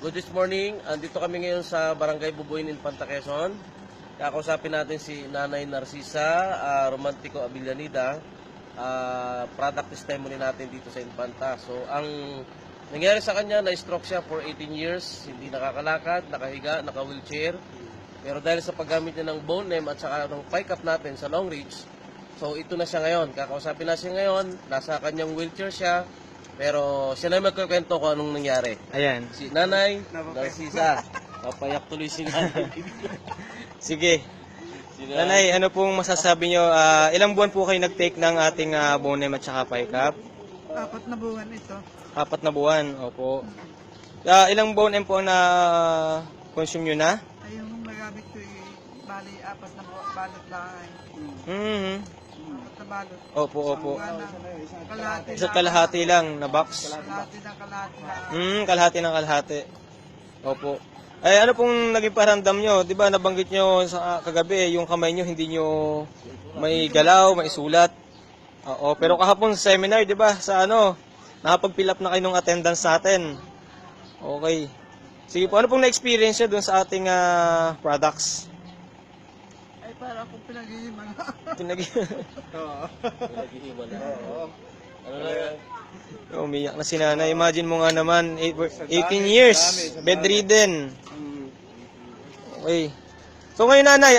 Good morning. Andito kami ngayon sa Barangay Bubuin, Infanta, Quezon. Kakausapin natin si Nanay Narcisa Romantico Abillanida. Product testimony natin dito sa Infanta. So, ang nangyari sa kanya, na-stroke siya for 18 years. Hindi nakakalakad, nakahiga, naka-wheelchair. Pero dahil sa paggamit niya ng bone name at saka ng PICAP natin sa long reach, so ito na siya ngayon. Kakausapin na siya ngayon. Nasa kanyang wheelchair siya. Pero siya na magkukwento kung anong nangyari. Ayan. Si Nanay Narcisa. Papayak tuloy si Nanay. Sige. Nanay, ano pong masasabi nyo? Ilang buwan po kayo nag-take ng ating bone name at saka PICAP? 4 na buwan ito. 4 na buwan, opo. Ilang bone name po na consume nyo na? Ay, yung magamit ko bali 4 na balot lang. Mm-hmm. 4 na balot. Opo, opo. Kalahati Isa't kalahati lang na box? Kalahati na. Kalahati ng kalahati. Opo. Ay, ano pong naging paramdam nyo? Di ba nabanggit nyo sa kagabi, yung kamay nyo hindi nyo may galaw, may sulat. Oo, pero kahapon sa seminar, di ba, sa nakapag-fill up na kayo ng attendance natin. Okay. Sige po, ano pong na-experience nyo dun sa ating products? Ay, para akong pinag-iiman. Pinag-iiwan na. Ano na yan? Umiyak na si Nanay. Imagine mo nga naman, 18 years, bedridden. Okay. So ngayon, Nanay,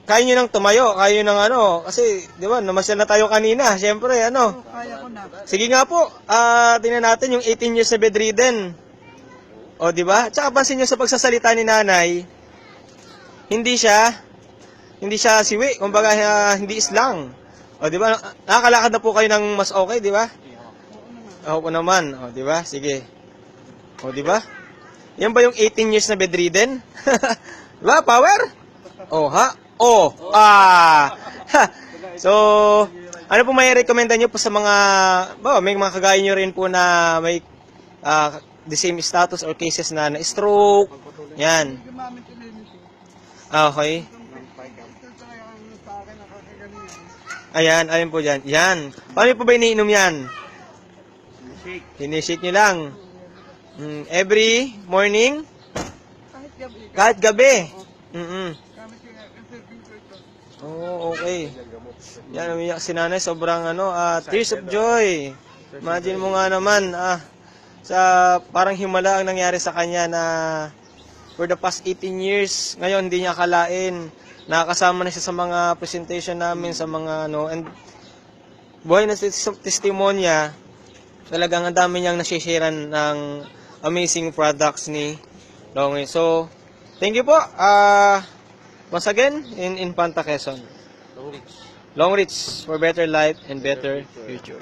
kaya nyo nang tumayo, kaya nyo nang kasi, di ba, namasyal na tayo kanina, syempre, Kaya ko na. Sige nga po, tingnan natin yung 18 years na bedridden. O, di ba? Tsaka pansin nyo sa pagsasalita ni Nanay, hindi siya siwi, kumbaga hindi islang. O, di ba? Nakakalakad na po kayo ng mas okay, di ba? Ako naman, o, di ba? Sige. O, di ba? Yan ba yung 18 years na bedridden? Di ba? Power? O, ha? O, So, ano po may recommenda nyo po sa mga, may mga kagaya nyo rin po na may the same status or cases na stroke. Yan. Gumamit ko na yun ito. Okay. Ito talaga ang sa akin nakakagaling. Ayan, ayun po dyan. Yan. Paano po ba iniinom yan? Hinishake nyo lang. Every morning? Kahit gabi. Kahit gabi. Gamit ko na. Serving ko ito. Oh, okay. Yan, umiyak si Nanay. Sobrang tears of joy. Imagine mo nga naman, sa parang himala ang nangyari sa kanya na for the past 18 years, ngayon hindi niya akalain. Nakakasama na siya sa mga presentation namin, sa mga and buhay na testimonya, talagang ang dami niyang nasisharean ng amazing products ni Longy. So, thank you po. Once again, in Infanta, Quezon. Long reach. Long reach for better life and better future.